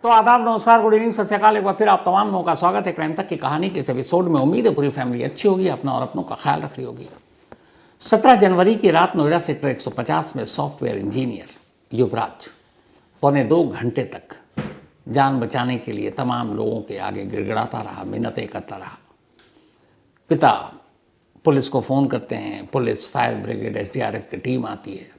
तो आदाब, नमस्कार, गुड इवनिंग, सत श्री अकाल। एक बार फिर आप तमाम लोगों का स्वागत है क्राइम तक की कहानी के इस एपिसोड में। उम्मीद है पूरी फैमिली अच्छी होगी, अपना और अपनों का ख्याल रख रही होगी। 17 जनवरी की रात नोएडा सेक्टर 150 में सॉफ्टवेयर इंजीनियर युवराज 1.25 घंटे तक जान बचाने के लिए तमाम लोगों के आगे गिड़गिड़ाता रहा, मिन्नतें करता रहा। पिता पुलिस को फ़ोन करते हैं, पुलिस, फायर ब्रिगेड, SDRF की टीम आती है,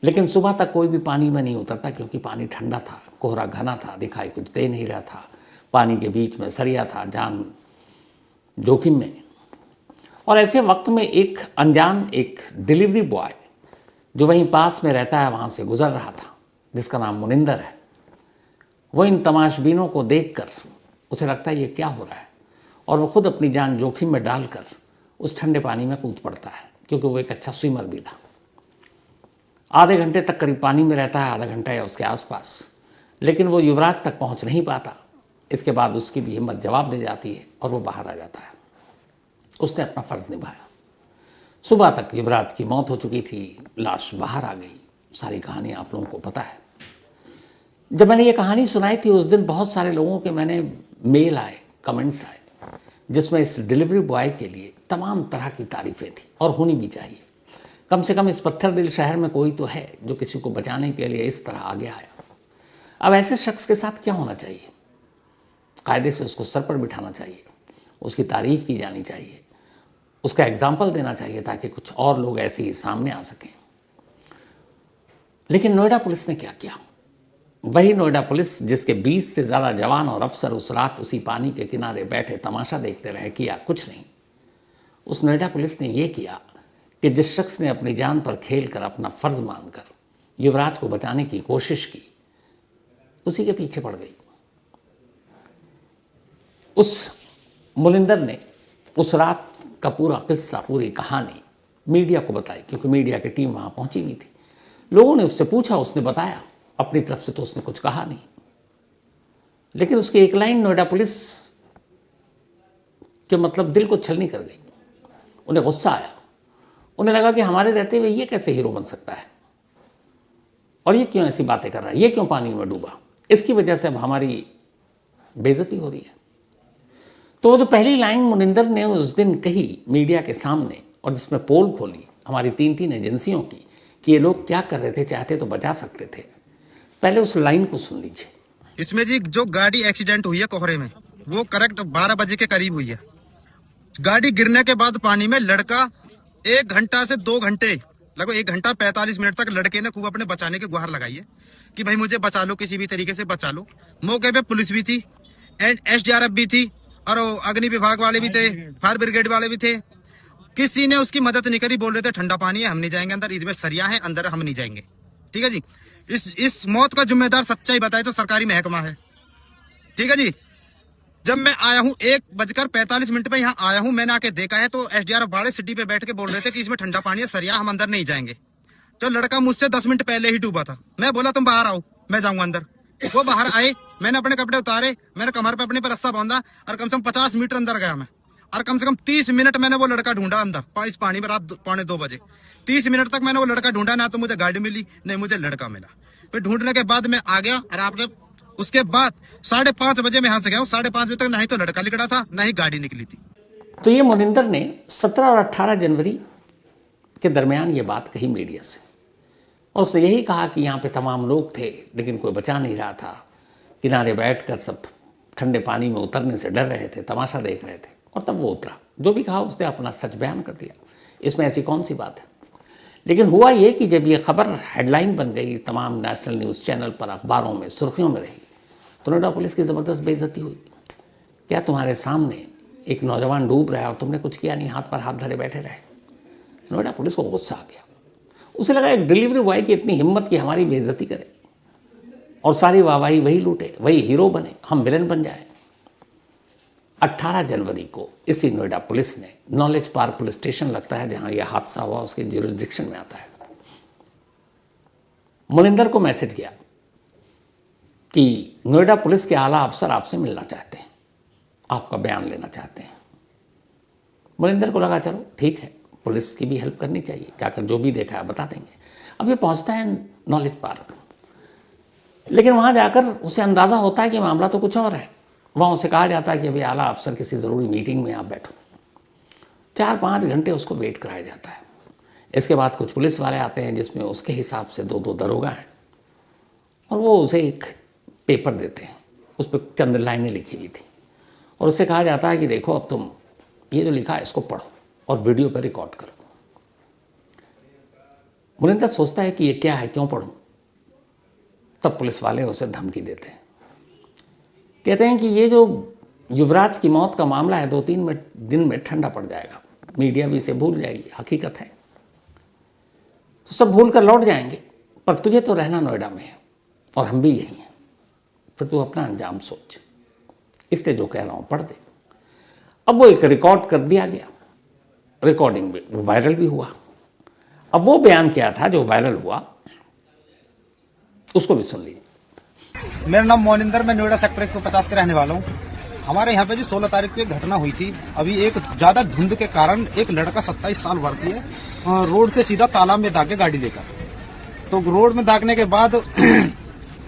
लेकिन सुबह तक कोई भी पानी में नहीं उतरता क्योंकि पानी ठंडा था, कोहरा घना था, दिखाई कुछ दे नहीं रहा था, पानी के बीच में सरिया था, जान जोखिम में। और ऐसे वक्त में एक अनजान एक डिलीवरी बॉय जो वहीं पास में रहता है वहाँ से गुजर रहा था, जिसका नाम मुनिंदर है। वो इन तमाशबीनों को देखकर उसे लगता है ये क्या हो रहा है, और वो खुद अपनी जान जोखिम में डालकर उस ठंडे पानी में कूद पड़ता है, क्योंकि वो एक अच्छा स्विमर भी था। आधे घंटे तक करीब पानी में रहता है, आधा घंटा या उसके आसपास, लेकिन वो युवराज तक पहुंच नहीं पाता। इसके बाद उसकी भी हिम्मत जवाब दे जाती है और वो बाहर आ जाता है। उसने अपना फ़र्ज़ निभाया। सुबह तक युवराज की मौत हो चुकी थी, लाश बाहर आ गई। सारी कहानी आप लोगों को पता है। जब मैंने ये कहानी सुनाई थी उस दिन बहुत सारे लोगों के मैंने मेल आए, कमेंट्स आए, जिसमें इस डिलीवरी बॉय के लिए तमाम तरह की तारीफ़ें थी, और होनी भी चाहिए। कम से कम इस पत्थर दिल शहर में कोई तो है जो किसी को बचाने के लिए इस तरह आगे आया। अब ऐसे शख्स के साथ क्या होना चाहिए? कायदे से उसको सर पर बिठाना चाहिए, उसकी तारीफ़ की जानी चाहिए, उसका एग्जाम्पल देना चाहिए ताकि कुछ और लोग ऐसे ही सामने आ सकें। लेकिन नोएडा पुलिस ने क्या किया? वही नोएडा पुलिस जिसके 20 से ज़्यादा जवान और अफसर उस रात उसी पानी के किनारे बैठे तमाशा देखते रहे, किया कुछ नहीं। उस नोएडा पुलिस ने यह किया कि जिस शख्स ने अपनी जान पर खेलकर अपना फ़र्ज़ मानकर युवराज को बचाने की कोशिश की, उसी के पीछे पड़ गई। उस मुनिंदर ने उस रात का पूरा किस्सा, पूरी कहानी मीडिया को बताई, क्योंकि मीडिया की टीम वहाँ पहुँची हुई थी। लोगों ने उससे पूछा, उसने बताया। अपनी तरफ से तो उसने कुछ कहा नहीं, लेकिन उसकी एक लाइन नोएडा पुलिस के मतलब दिल को छलनी कर गई। उन्हें गुस्सा आया। उन्हें लगा कि हमारे रहते हुए ये कैसे हीरो बन सकता है, और ये क्यों ऐसी बातें कर रहा है, ये क्यों पानी में डूबा, इसकी वजह से अब हमारी बेइज्जती हो रही है। तो वो जो पहली लाइन मुनिंदर ने उस दिन कही मीडिया के सामने, और जिसमें पोल खोली हमारी 3 एजेंसियों की कि ये लोग क्या कर रहे थे, चाहते तो बचा सकते थे, पहले उस लाइन को सुन लीजिए। इसमें जी जो गाड़ी एक्सीडेंट हुई है कोहरे में, वो करेक्ट 12 बजे के करीब हुई है। गाड़ी गिरने के बाद पानी में लड़का 1 घंटा से 2 घंटे, लगभग 1 घंटा 45 मिनट तक लड़के ने खूब अपने बचाने की गुहार लगाई है कि भाई मुझे बचा लो, किसी भी तरीके से बचा लो। मौके पे पुलिस भी थी एंड SDRF भी थी, और अग्नि विभाग वाले भी थे, फायर ब्रिगेड वाले भी थे। किसी ने उसकी मदद नहीं करी। बोल रहे थे ठंडा पानी है, हम नहीं जाएंगे अंदर, इसमें सरिया है, अंदर हम नहीं जाएंगे। ठीक है जी। इस मौत का जिम्मेदार सच्चाई बताए तो सरकारी महकमा है। ठीक है जी। जब मैं आया हूँ 1:45 पे यहाँ आया हूँ, मैंने आके देखा है तो SDRF वाले सिटी पे बैठ के बोल रहे थे कि इसमें ठंडा पानी है, सरिया, हम अंदर नहीं जाएंगे। तो लड़का मुझसे 10 मिनट पहले ही डूबा था। मैं बोला तुम बाहर आओ, मैं जाऊंगा अंदर। वो बाहर आए, मैंने अपने कपड़े उतारे, मैंने कमर पे अपने पर रस्सा बांधा, और कम से कम 50 मीटर अंदर गया मैं, और कम से कम 30 मिनट मैंने वो लड़का ढूंढा अंदर इस पानी में। रात 1:45 बजे 30 मिनट तक मैंने वो लड़का ढूंढा। ना तो मुझे गाड़ी मिली, नहीं मुझे लड़का मिला। फिर ढूंढने के बाद मैं आ गया, और आपने उसके बाद 5:30 बजे मैं यहाँ से गया हूँ। 5:30 बजे तक ना ही तो लड़का निकला था, ना ही गाड़ी निकली थी। तो ये मुनिंदर ने 17 और 18 जनवरी के दरमियान ये बात कही मीडिया से, और उसने यही कहा कि यहाँ पे तमाम लोग थे लेकिन कोई बचा नहीं रहा था। किनारे बैठकर सब ठंडे पानी में उतरने से डर रहे थे, तमाशा देख रहे थे, और तब वो उतरा। जो भी कहा उसने अपना सच बयान कर दिया, इसमें ऐसी कौन सी बात है। लेकिन हुआ ये कि जब ये खबर हेडलाइन बन गई, तमाम नेशनल न्यूज़ चैनल पर, अखबारों में सुर्खियों में रही, तो नोएडा पुलिस की ज़बरदस्त बेइज्जती हुई। क्या तुम्हारे सामने एक नौजवान डूब रहा है और तुमने कुछ किया नहीं, हाथ पर हाथ धरे बैठे रहे? नोएडा पुलिस को गुस्सा आ गया। उसे लगा एक डिलीवरी बॉय की इतनी हिम्मत कि हमारी बेइज्जती करे, और सारी वाहवाही वही लूटे, वही हीरो बने, हम विलन बन जाए। 18 जनवरी को इसी नोएडा पुलिस ने नॉलेज पार्क पुलिस स्टेशन लगता है जहां यह हादसा हुआ, उसके ज्यूरिसडिक्शन में आता है, मुनिंदर को मैसेज किया कि नोएडा पुलिस के आला अफसर आपसे मिलना चाहते हैं, आपका बयान लेना चाहते हैं। मुनिंदर को लगा चलो ठीक है, पुलिस की भी हेल्प करनी चाहिए, जाकर जो भी देखा है बता देंगे। अब ये पहुंचता है नॉलेज पार्क। लेकिन वहाँ जाकर उसे अंदाज़ा होता है कि मामला तो कुछ और है। वहाँ उसे कहा जाता है कि अभी आला अफसर किसी ज़रूरी मीटिंग में आप बैठो। 4-5 घंटे उसको वेट कराया जाता है। इसके बाद कुछ पुलिस वाले आते हैं जिसमें उसके हिसाब से 2-2 दरोगा हैं, और वो उसे एक पेपर देते हैं। उस पर चंद लाइनें लिखी हुई थी और उससे कहा जाता है कि देखो अब तुम ये जो लिखा है इसको पढ़ो और वीडियो पर रिकॉर्ड करो। मुनिंदर सोचता है कि ये क्या है, क्यों पढ़ूं। तब पुलिस वाले उसे धमकी देते हैं, कहते हैं कि ये जो युवराज की मौत का मामला है 2-3 दिन में ठंडा पड़ जाएगा, मीडिया भी इसे भूल जाएगी, हकीकत है, तो सब भूल कर लौट जाएंगे, पर तुझे तो रहना नोएडा में है और हम भी यही हैं, फिर तू अपना अंजाम सोच, इसलिए जो कह रहा हूं पढ़ दे। अब वो एक रिकॉर्ड कर दिया गया, रिकॉर्डिंग में वायरल भी हुआ। अब वो बयान क्या था जो वायरल हुआ, उसको भी सुन लीजिए। मेरा नाम मोनिंदर, मैं नोएडा सेक्टर 150 के रहने वाला हूँ। हमारे यहाँ पे जो 16 तारीख को एक घटना हुई थी, अभी एक ज्यादा धुंध के कारण एक लड़का 27 साल वर्षीय रोड से सीधा तालाब में दागे गाड़ी लेकर, तो रोड में दागने के बाद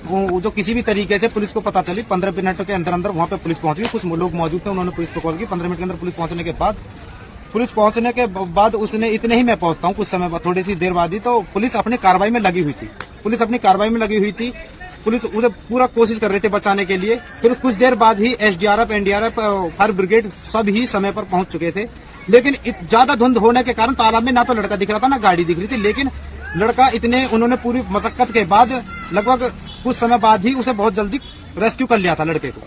वो जो किसी भी तरीके से पुलिस को पता चली, 15 मिनट के अंदर अंदर वहाँ पे पुलिस पहुंच गई। कुछ लोग मौजूद थे, उन्होंने पुलिस को कॉल की। 15 मिनट के अंदर पुलिस पहुंचने के बाद उसने, इतने ही मैं पहुंचता हूँ कुछ समय बाद, थोड़ी सी देर बाद ही, तो पुलिस अपनी कार्रवाई में लगी हुई थी। पुलिस उसे पूरा कोशिश कर रहे थे बचाने के लिए। फिर कुछ देर बाद ही एसडीआरएफ, एनडीआरएफ, फायर ब्रिगेड सब ही समय पर पहुंच चुके थे। लेकिन ज्यादा धुंध होने के कारण तालाब में ना तो लड़का दिख रहा था ना गाड़ी दिख रही थी। लेकिन लड़का उन्होंने पूरी मशक्कत के बाद लगभग कुछ समय बाद ही उसे बहुत जल्दी रेस्क्यू कर लिया था लड़के को।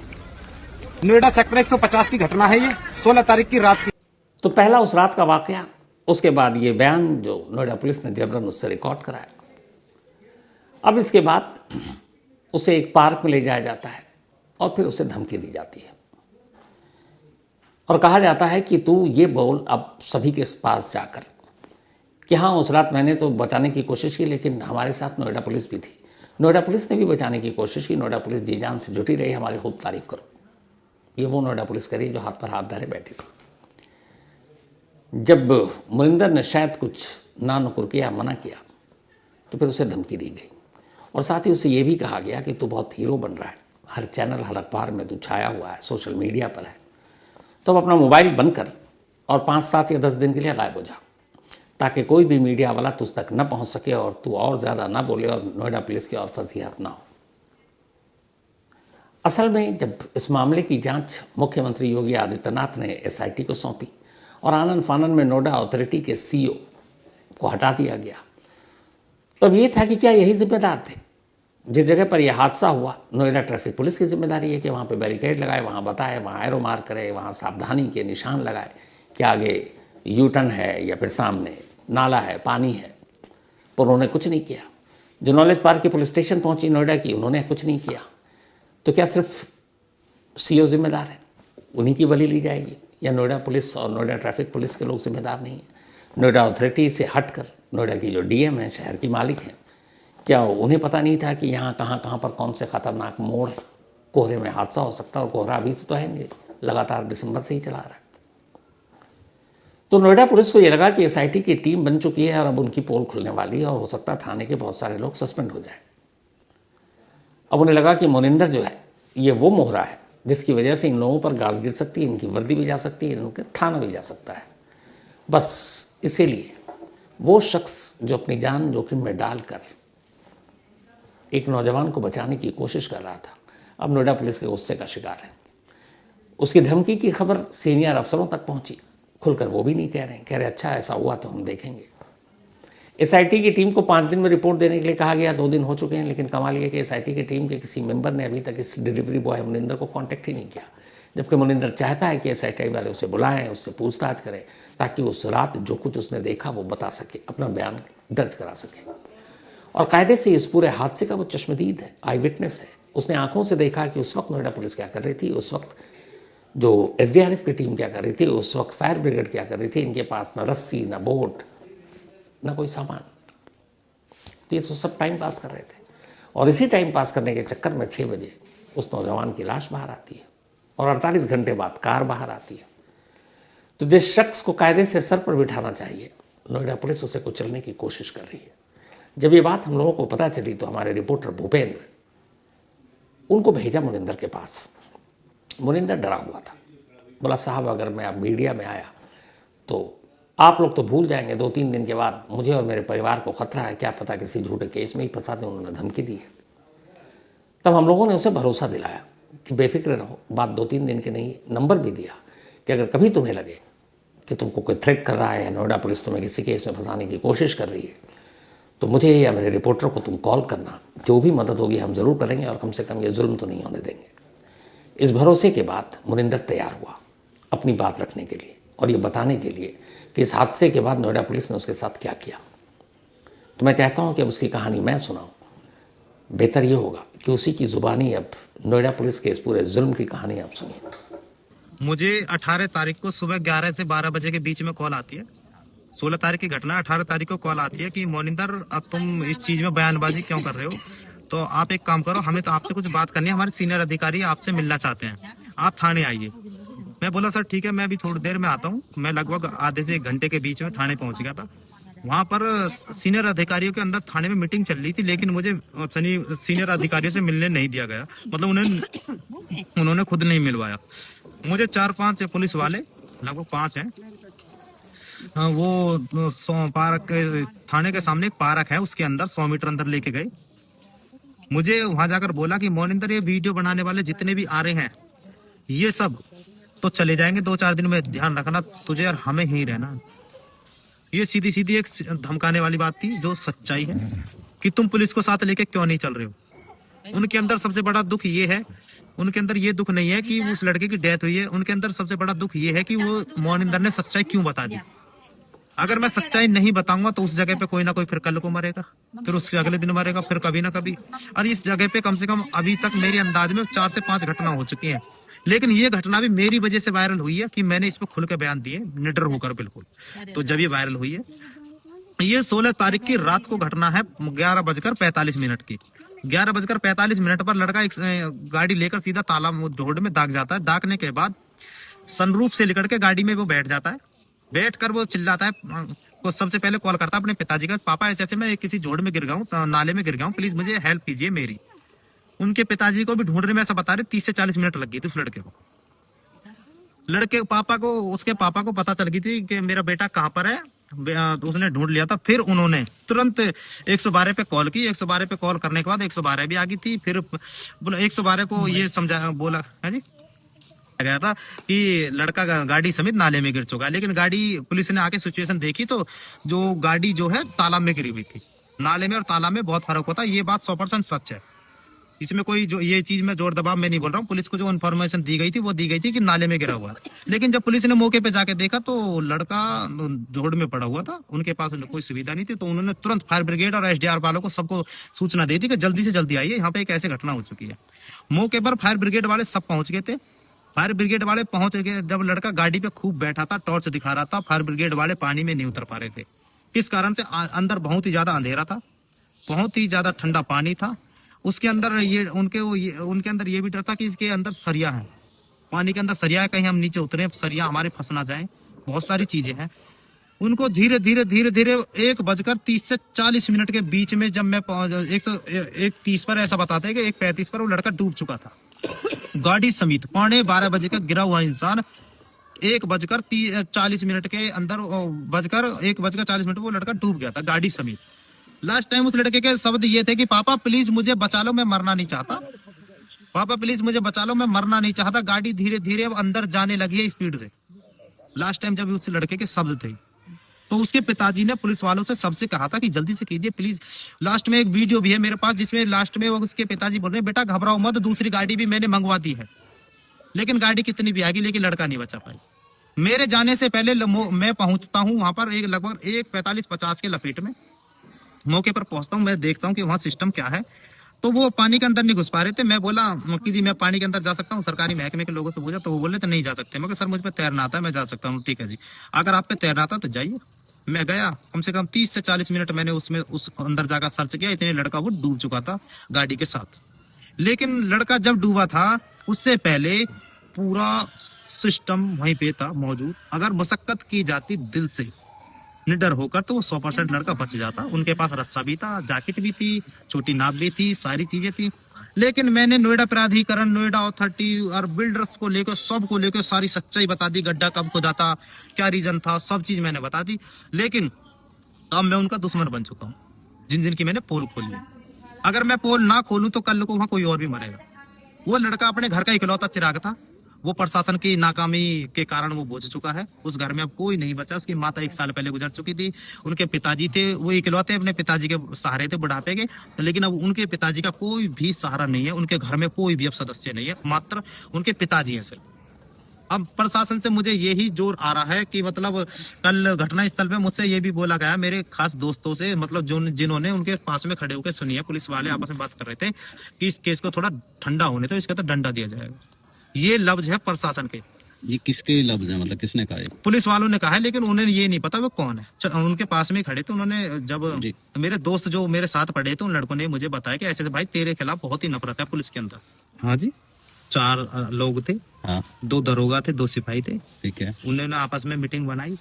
नोएडा सेक्टर 150 की घटना है ये, 16 तारीख की रात की। तो पहला उस रात का वाकया, उसके बाद ये बयान जो नोएडा पुलिस ने जबरन उससे रिकॉर्ड कराया। अब इसके बाद उसे एक पार्क में ले जाया जाता है और फिर उसे धमकी दी जाती है और कहा जाता है कि तू ये बोल अब सभी के पास जाकर कि हाँ उस रात मैंने तो बचाने की कोशिश की, लेकिन हमारे साथ नोएडा पुलिस भी थी, नोएडा पुलिस ने भी बचाने की कोशिश की, नोएडा पुलिस जी जान से जुटी रही, हमारी खूब तारीफ करो। ये वो नोएडा पुलिस करी जो हाथ पर हाथ धरे बैठी थी। जब मुनिंदर ने शायद कुछ ना नुकुर किया, मना किया, तो फिर उसे धमकी दी गई और साथ ही उसे ये भी कहा गया कि तू बहुत हीरो बन रहा है, हर चैनल हर अखबार में तू छाया हुआ है, सोशल मीडिया पर है, तो अब अपना मोबाइल बंद कर और 5-7 या 10 दिन के लिए गायब हो जा, ताकि कोई भी मीडिया वाला तुझ तक न पहुंच सके और तू और ज़्यादा ना बोले और नोएडा पुलिस की और फजीहत ना हो। असल में जब इस मामले की जांच मुख्यमंत्री योगी आदित्यनाथ ने एसआईटी को सौंपी और आनन फानन में नोएडा अथॉरिटी के सीईओ को हटा दिया गया, तो अब ये था कि क्या यही जिम्मेदार थे? जिस जगह पर यह हादसा हुआ, नोएडा ट्रैफिक पुलिस की जिम्मेदारी है कि वहाँ पे बैरिकेड लगाए, वहाँ बताए, वहाँ एरो मार्क करे, वहाँ सावधानी के निशान लगाए कि आगे यू टर्न है या फिर सामने नाला है, पानी है, पर उन्होंने कुछ नहीं किया। जो नॉलेज पार्क की पुलिस स्टेशन पहुंची नोएडा की, उन्होंने कुछ नहीं किया। तो क्या सिर्फ सीईओ जिम्मेदार है, उन्हीं की बलि ली जाएगी, या नोएडा पुलिस और नोएडा ट्रैफिक पुलिस के लोग जिम्मेदार नहीं हैं? नोएडा अथॉरिटी से हटकर नोएडा की जो डीएम है, शहर की मालिक हैं, क्या उन्हें पता नहीं था कि यहाँ कहाँ पर कौन से खतरनाक मोड़ है, कोहरे में हादसा हो सकता है? और कोहरा अभी से तो है नहीं, लगातार दिसंबर से ही चला रहा है। तो नोएडा पुलिस को ये लगा कि एसआईटी की टीम बन चुकी है और अब उनकी पोल खुलने वाली है और हो सकता है थाने के बहुत सारे लोग सस्पेंड हो जाए। अब उन्हें लगा कि मुनिंदर जो है ये वो मोहरा है जिसकी वजह से इन लोगों पर गाज गिर सकती है, इनकी वर्दी भी जा सकती है, इनके थाना भी जा सकता है। बस इसीलिए वो शख्स जो अपनी जान जोखिम में डालकर एक नौजवान को बचाने की कोशिश कर रहा था, अब नोएडा पुलिस के गुस्से का शिकार है। उसकी धमकी की खबर सीनियर अफसरों तक पहुंची, खुलकर वो भी नहीं कह रहे अच्छा ऐसा हुआ तो हम देखेंगे। एसआईटी की टीम को 5 दिन में रिपोर्ट देने के लिए कहा गया, 2 दिन हो चुके हैं, लेकिन कमाल ये कि एसआईटी की टीम के किसी मेंबर ने अभी तक इस डिलीवरी बॉय मुनिंदर को कांटेक्ट ही नहीं किया, जबकि मुनिंदर चाहता है कि एसआईटी वाले उसे बुलाएं, उससे पूछताछ करें, ताकि उस रात जो कुछ उसने देखा वो बता सके, अपना बयान दर्ज करा सके। और कायदे से इस पूरे हादसे का वो चश्मदीद है, आई विटनेस है। उसने आंखों से देखा कि उस वक्त नोएडा पुलिस क्या कर रही थी, उस वक्त जो एसडीआरएफ की टीम क्या कर रही थी, उस वक्त फायर ब्रिगेड क्या कर रही थी। इनके पास न रस्सी, न बोट, न कोई सामान, तो ये सब टाइम पास कर रहे थे। और इसी टाइम पास करने के चक्कर में 6 बजे उस नौजवान की लाश बाहर आती है और 48 घंटे बाद कार बाहर आती है। तो जिस शख्स को कायदे से सर पर बिठाना चाहिए, नोएडा पुलिस उसे कुचलने की कोशिश कर रही है। जब ये बात हम लोगों को पता चली तो हमारे रिपोर्टर भूपेंद्र उनको भेजा मुनिंदर के पास। मुनिंदर डरा हुआ था, बोला साहब अगर मैं अब मीडिया में आया तो आप लोग तो भूल जाएंगे, 2-3 दिन के बाद मुझे और मेरे परिवार को खतरा है, क्या पता किसी झूठे केस में ही फंसा दें। उन्होंने धमकी दी है। तब हम लोगों ने उसे भरोसा दिलाया कि बेफिक्र रहो, बात 2-3 दिन की नहीं, नंबर भी दिया कि अगर कभी तुम्हें लगे कि तुमको कोई थ्रेट कर रहा है या नोएडा पुलिस तुम्हें किसी केस में फंसाने की कोशिश कर रही है तो मुझे या मेरे रिपोर्टर को तुम कॉल करना, जो भी मदद होगी हम ज़रूर करेंगे और कम से कम ये जुल्म तो नहीं होने देंगे। इस भरोसे के बाद मुनिंदर तैयार हुआ अपनी बात रखने के लिए और ये बताने के लिए कि इस हादसे के बाद नोएडा पुलिस ने उसके साथ क्या किया। तो मैं चाहता हूँ कि अब उसकी कहानी मैं सुनाऊँ। बेहतर ये होगा कि उसी की ज़ुबानी अब नोएडा पुलिस के इस पूरे जुल्म की कहानी आप सुनिए। मुझे 18 तारीख को सुबह 11 से 12 बजे के बीच में कॉल आती है। 16 तारीख की घटना, 18 तारीख को कॉल आती है कि मोनिंदर अब तुम इस चीज में बयानबाजी क्यों कर रहे हो, तो आप एक काम करो, हमें तो आपसे कुछ बात करनी है, हमारे सीनियर अधिकारी आपसे मिलना चाहते हैं, आप थाने आइए। मैं बोला सर ठीक है, मैं अभी थोड़ी देर में आता हूँ। मैं लगभग आधे से 1 घंटे के बीच में थाने पहुंच गया था। वहां पर सीनियर अधिकारियों के अंदर थाने में मीटिंग चल रही थी, लेकिन मुझे सीनियर अधिकारियों से मिलने नहीं दिया गया, मतलब उन्होंने खुद नहीं मिलवाया मुझे। 4-5 पुलिस वाले, लगभग 5 हैं, वो पार्क थाने के सामने एक पार्क है, उसके अंदर 100 मीटर अंदर लेके गए। मुझे वहां जाकर बोला कि मोनिंदर ये वीडियो बनाने वाले जितने भी आ रहे हैं ये सब तो चले जाएंगे 2-4 दिन में, ध्यान रखना तुझे और हमें ही रहना। ये सीधी सीधी एक धमकाने वाली बात थी, जो सच्चाई है कि तुम पुलिस को साथ लेके क्यों नहीं चल रहे हो। उनके अंदर सबसे बड़ा दुख ये है, उनके अंदर ये दुख नहीं है कि उस लड़के की डेथ हुई है, उनके अंदर सबसे बड़ा दुख ये है कि वो मोनिंदर ने सच्चाई क्यों बता दी। अगर मैं सच्चाई नहीं बताऊंगा तो उस जगह पे कोई ना कोई फिर कल को मरेगा, फिर उससे अगले दिन मरेगा, फिर कभी ना कभी। और इस जगह पे कम से कम अभी तक मेरे अंदाज में 4 से 5 घटना हो चुकी हैं, लेकिन ये घटना भी मेरी वजह से वायरल हुई है कि मैंने इस पर खुल के बयान दिए, निडर होकर बिल्कुल। तो जब ये वायरल हुई है, ये 16 तारीख की रात को घटना है, 11:45 की। 11:45 पर लड़का एक गाड़ी लेकर सीधा तालाब ढोड़ में दाग जाता है। दागने के बाद सनरूफ से निकल के गाड़ी में वो बैठ जाता है। बैठ कर वो चिल्लाता है, वो सबसे पहले कॉल करता है अपने पिताजी का, पापा ऐसे ऐसे मैं किसी जोड़ में गिर गया हूँ, नाले में गिर गया हूँ, प्लीज मुझे हेल्प कीजिए मेरी। उनके पिताजी को भी ढूंढने में ऐसा बता रहे 30 से 40 मिनट लग गई थी उस लड़के को। लड़के पापा को, उसके पापा को पता चल गई थी कि मेरा बेटा कहाँ पर है, तो उसने ढूंढ लिया था। फिर उन्होंने तुरंत 112 पे कॉल की। 112 पे कॉल करने के बाद 112 भी आ गई थी। फिर बोला 112 को ये समझा, बोला है जी गया था कि लड़का गाड़ी समेत नाले में गिर चुका है, लेकिन गाड़ी पुलिस ने आके सिचुएशन देखी तो जो गाड़ी जो है तालाब में गिरी हुई थी। नाले में और तालाब में बहुत फर्क होता है, ये बात 100% सच है। इसमें कोई जो ये चीज मैं जोर दबाव में नहीं बोल रहा हूँ। पुलिस को जो इन्फॉर्मेशन दी गई थी वो दी गई थी कि नाले में गिरा हुआ है, लेकिन जब पुलिस ने मौके पे जाके देखा तो लड़का जोड़ में पड़ा हुआ था, उनके पास कोई सुविधा नहीं थी। तो उन्होंने तुरंत फायर ब्रिगेड और एसडीआर वालों को सबको सूचना दी थी कि जल्दी से जल्दी आइए, यहाँ पे एक ऐसी घटना हो चुकी है। मौके पर फायर ब्रिगेड वाले सब पहुंच गए थे। फायर ब्रिगेड वाले पहुंच गए जब लड़का गाड़ी पे खूब बैठा था, टॉर्च दिखा रहा था। फायर ब्रिगेड वाले पानी में नहीं उतर पा रहे थे, किस कारण से, अंदर बहुत ही ज्यादा अंधेरा था, बहुत ही ज्यादा ठंडा पानी था। उसके अंदर उनके अंदर ये भी डर था कि इसके अंदर सरिया है, पानी के अंदर सरिया है, कहीं हम नीचे उतरे सरिया हमारे फंस ना जाए, बहुत सारी चीजें हैं। उनको धीरे धीरे 1:30 से 40 के बीच में जब मैं 1:30 पर ऐसा बताते हैं कि 1:35 पर वो लड़का डूब चुका था गाड़ी समेत। 12:15 का गिरा हुआ इंसान 1:40 के अंदर 1:40 वो लड़का डूब गया था गाड़ी समेत। लास्ट टाइम उस लड़के के शब्द ये थे कि पापा प्लीज मुझे बचा लो, मैं मरना नहीं चाहता, पापा प्लीज मुझे बचा लो, मैं मरना नहीं चाहता। गाड़ी धीरे धीरे अब अंदर जाने लगी है स्पीड से। लास्ट टाइम जब उस लड़के के शब्द थे तो उसके पिताजी ने पुलिस वालों से सबसे कहा था कि जल्दी से कीजिए प्लीज। लास्ट में एक वीडियो भी है मेरे पास जिसमें लास्ट में वो उसके पिताजी बोल रहे हैं बेटा घबराओ मत, दूसरी गाड़ी भी मैंने मंगवा दी है, लेकिन गाड़ी कितनी भी आएगी लेकिन लड़का नहीं बचा पाई। मेरे जाने से पहले मैं पहुंचता हूं वहां पर लगभग 1:45-50 के लपेट में मौके पर पहुंचता हूं। मैं देखता हूं कि वहां सिस्टम क्या है, तो वो पानी के अंदर नहीं घुस पा रहे थे। मैं बोला कि जी मैं पानी के अंदर जा सकता हूँ, सरकारी महकमे के लोगों से पूछा तो वो बोले तो नहीं जा सकते। मैं सर मुझ पे तैरना आता है, मैं जा सकता हूँ। ठीक है जी, अगर आप पे तैरना आता तो जाइए। मैं गया, कम से कम 30 से 40 मिनट मैंने उसमें उस अंदर जाकर सर्च किया, इतने लड़का वो डूब चुका था गाड़ी के साथ। लेकिन लड़का जब डूबा था उससे पहले पूरा सिस्टम वहीं पे था मौजूद। अगर मशक्कत की जाती दिल से निडर होकर तो वो 100% लड़का बच जाता। उनके पास रस्सा भी था, जैकेट भी थी, छोटी नाव भी थी, सारी चीजें थी, लेकिन मैंने नोएडा प्राधिकरण, नोएडा अथॉरिटी और बिल्डर्स को लेकर, सब को लेकर सारी सच्चाई बता दी। गड्ढा कब खुदा था, क्या रीजन था, सब चीज मैंने बता दी। लेकिन अब मैं उनका दुश्मन बन चुका हूँ, जिन जिन की मैंने पोल खोल ली। अगर मैं पोल ना खोलूं तो कल को वहां कोई और भी मरेगा। वो लड़का अपने घर का इकलौता चिराग था, वो प्रशासन की नाकामी के कारण वो बुझ चुका है। उस घर में अब कोई नहीं बचा। उसकी माता 1 साल पहले गुजर चुकी थी। उनके पिताजी थे, वो इकलौते अपने पिताजी के सहारे थे बुढ़ापे के, लेकिन अब उनके पिताजी का कोई भी सहारा नहीं है। उनके घर में कोई भी अब सदस्य नहीं है, मात्र उनके पिताजी हैं सिर्फ। अब प्रशासन से मुझे यही जोर आ रहा है कि मतलब कल घटना स्थल पे मुझसे ये भी बोला गया मेरे खास दोस्तों से, मतलब जो जिन्होंने उनके पास में खड़े होकर सुनी है, पुलिस वाले आपस में बात कर रहे थे कि इस केस को थोड़ा ठंडा होने तो इसका तो डंडा दिया जाएगा। ये लफ्ज है प्रशासन के। ये किसके लफ्ज है, मतलब किसने कहा है? पुलिस वालों ने कहा है, लेकिन उन्हें ये नहीं पता वो कौन है। उनके पास में खड़े थे, उन्होंने जब मेरे दोस्त जो मेरे साथ पढ़े थे, उन लड़कों ने मुझे बताया कि ऐसे भाई तेरे खिलाफ बहुत ही नफरत है पुलिस के अंदर। हाँ जी, 4 लोग थे। हाँ, 2 दरोगा थे, 2 सिपाही थे। ठीक है। उन्होंने आपस में मीटिंग बनाई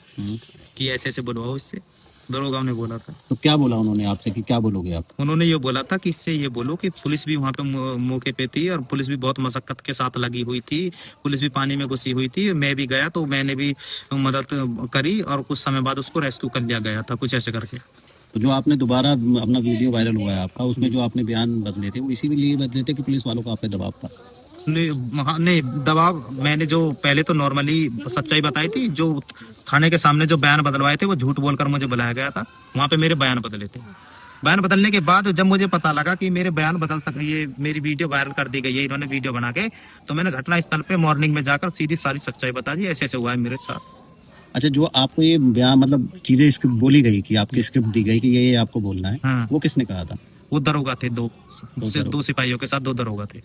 कि ऐसे ऐसे बुलवाओ इससे। दरोगाओं ने बोला था। तो क्या बोला उन्होंने आपसे कि क्या बोलोगे आप? उन्होंने ये बोला था कि इससे ये बोलो कि पुलिस भी वहाँ पे मौके पे थी और पुलिस भी बहुत मशक्कत के साथ लगी हुई थी। पुलिस भी पानी में घुसी हुई थी। मैं भी गया तो मैंने भी मदद करी और कुछ समय बाद उसको रेस्क्यू कर लिया गया था, कुछ ऐसे करके। तो जो आपने दोबारा अपना वीडियो वायरल हुआ है आपका, उसमें जो आपने बयान बदले थे वो इसी के लिए बदले थे कि पुलिस वालों का आप पे दबाव था? नहीं, दबाव मैंने जो पहले तो नॉर्मली सच्चाई बताई थी। जो थाने के सामने जो बयान बदलवाए थे वो झूठ बोलकर मुझे बुलाया गया था, वहां पे मेरे बयान बदले थे। बयान बदलने के बाद जब मुझे पता लगा कि मेरे बयान बदल सके, ये मेरी वीडियो वायरल कर दी गई है इन्होंने वीडियो बना के, तो मैंने घटना स्थल पे मॉर्निंग में जाकर सीधी सारी सच्चाई बता दी, ऐसे ऐसे हुआ है मेरे साथ। अच्छा, जो आपको ये बयान मतलब चीजें स्क्रिप्ट बोली गई कि आपकी स्क्रिप्ट दी गई कि ये आपको बोलना है, हाँ। वो किसने कहा था? वो दरोगा थे, 2 सिपाहियों के साथ 2 दरोगा थे।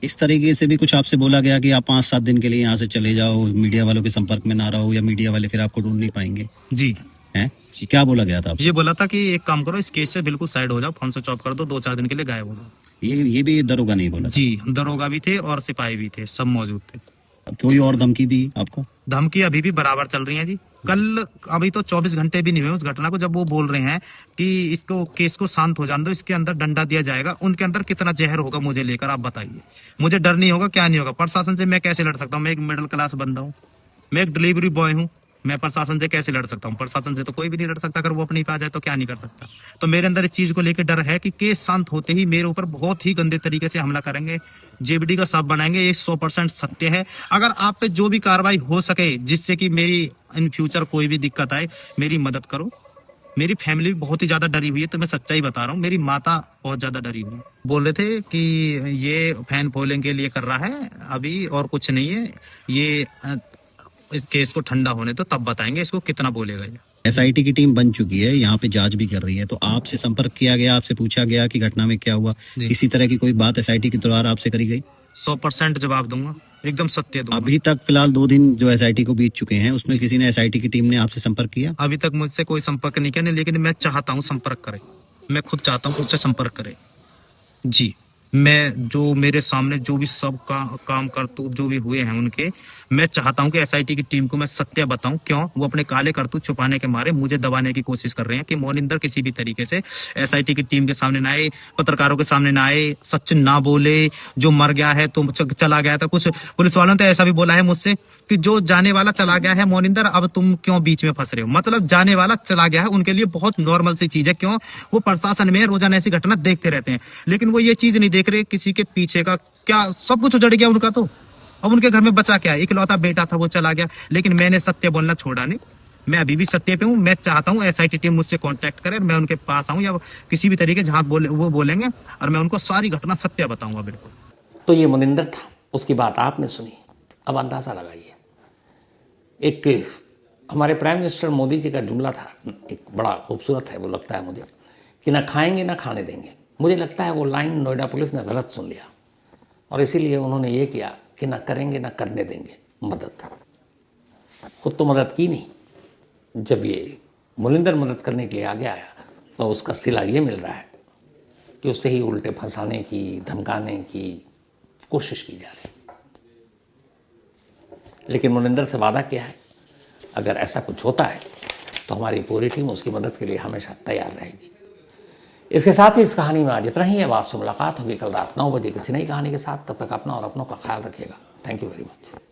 इस तरीके से भी कुछ आपसे बोला गया कि आप 5-7 दिन के लिए यहाँ से चले जाओ, मीडिया वालों के संपर्क में ना रहो, या मीडिया वाले फिर आपको ढूंढ नहीं पाएंगे? जी हैं? क्या बोला गया था आपसे? ये बोला था कि एक काम करो, इस केस से बिल्कुल साइड हो जाओ, फोन स्विच ऑफ कर दो, 2-4 दिन के लिए गायब हो जाओ। ये भी दरोगा नहीं बोला? जी, दरोगा भी थे और सिपाही भी थे, सब मौजूद थे। कोई और धमकी दी आपको? धमकी अभी भी बराबर चल रही है जी। कल अभी तो 24 घंटे भी नहीं हुए उस घटना को, जब वो बोल रहे हैं कि इसको केस को शांत हो जाने दो, इसके अंदर डंडा दिया जाएगा। उनके अंदर कितना जहर होगा मुझे लेकर, आप बताइए। मुझे डर नहीं होगा, क्या नहीं होगा? प्रशासन से मैं कैसे लड़ सकता हूँ? मैं एक मिडिल क्लास बंदा हूँ, मैं एक डिलीवरी बॉय हूँ, मैं प्रशासन से कैसे लड़ सकता हूँ? प्रशासन से तो कोई भी नहीं लड़ सकता। अगर वो अपनी पे आ जाए तो क्या नहीं कर सकता। तो मेरे अंदर इस चीज को लेकर डर है कि केस शांत होते ही मेरे ऊपर बहुत ही गंदे तरीके से हमला करेंगे, जेबीडी का सांप बनाएंगे। ये 100% सत्य है। अगर आप पे जो भी कार्रवाई हो सके जिससे कि मेरी इन फ्यूचर कोई भी दिक्कत आए, मेरी मदद करो। मेरी फैमिली भी बहुत ही ज्यादा डरी हुई है, तो मैं सच्चाई बता रहा हूँ, मेरी माता बहुत ज्यादा डरी हुई है। बोल रहे थे कि ये फैन फॉलोइंग के लिए कर रहा है अभी, और कुछ नहीं है। ये इस केस को ठंडा होने तो तब बताएंगे इसको कितना बोलेगा ये। एसआईटी की टीम बन चुकी है, यहाँ पे जांच भी कर रही है, तो आपसे संपर्क किया गया, आपसे पूछा गया कि घटना में क्या हुआ? किसी तरह की कोई बात एसआईटी के द्वारा आपसे करी गई? 100% जवाब दूंगा, एकदम सत्य दूंगा। अभी तक फिलहाल 2 दिन जो एसआईटी को बीत चुके हैं, उसमें किसी ने एसआईटी की टीम ने आपसे संपर्क किया? अभी तक मुझसे कोई संपर्क नहीं किया, लेकिन मैं चाहता हूँ संपर्क करे। मैं खुद चाहता हूँ मुझसे संपर्क करे जी। मैं जो मेरे सामने जो भी सब काम करतूत जो भी हुए हैं उनके, मैं चाहता हूं कि एसआईटी की टीम को मैं सत्य बताऊं। क्यों? वो अपने काले करतूत छुपाने के मारे मुझे दबाने की कोशिश कर रहे हैं कि मोनिंदर किसी भी तरीके से एसआईटी की टीम के सामने ना आए, पत्रकारों के सामने ना आए, सच ना बोले। जो मर गया है तो चला गया था। कुछ पुलिस वालों ने तो ऐसा भी बोला है मुझसे कि जो जाने वाला चला गया है मोनिंदर, अब तुम क्यों बीच में फंस रहे हो? मतलब जाने वाला चला गया है उनके लिए बहुत नॉर्मल सी चीज है। क्यों? वो प्रशासन में रोजाना ऐसी घटना देखते रहते हैं, लेकिन वो ये चीज नहीं देख रहे किसी के पीछे का क्या सब कुछ उजड़ गया उनका। तो अब उनके घर में बचा क्या है? इकलौता बेटा था, वो चला गया। लेकिन मैंने सत्य बोलना छोड़ा नहीं, मैं अभी भी सत्य पे हूँ। मैं चाहता हूँ एसआईटी टीम मुझसे कांटेक्ट करे, मैं उनके पास आऊँ या किसी भी तरीके जहाँ वो बोलेंगे, और मैं उनको सारी घटना सत्य बताऊंगा बिल्कुल। तो ये मोनिंदर था, उसकी बात आपने सुनी। अब अंदाजा लगाइए, एक हमारे प्राइम मिनिस्टर मोदी जी का जुमला था, एक बड़ा खूबसूरत है वो लगता है मुझे, कि ना खाएंगे ना खाने देंगे। मुझे लगता है वो लाइन नोएडा पुलिस ने गलत सुन लिया, और इसीलिए उन्होंने ये किया कि ना करेंगे ना करने देंगे मदद। खुद तो मदद की नहीं, जब ये मोनिंदर मदद करने के लिए आगे आया तो उसका सिला ये मिल रहा है कि उससे ही उल्टे फंसाने की, धमकाने की कोशिश की जा रही। लेकिन मोनिंदर से वादा किया है, अगर ऐसा कुछ होता है तो हमारी पूरी टीम उसकी मदद के लिए हमेशा तैयार रहेगी। इसके साथ ही इस कहानी में आज इतना ही। अब आपसे मुलाकात होगी कल रात 9 बजे किसी नई कहानी के साथ। तब तक अपना और अपनों का ख्याल रखिएगा। Thank you very much.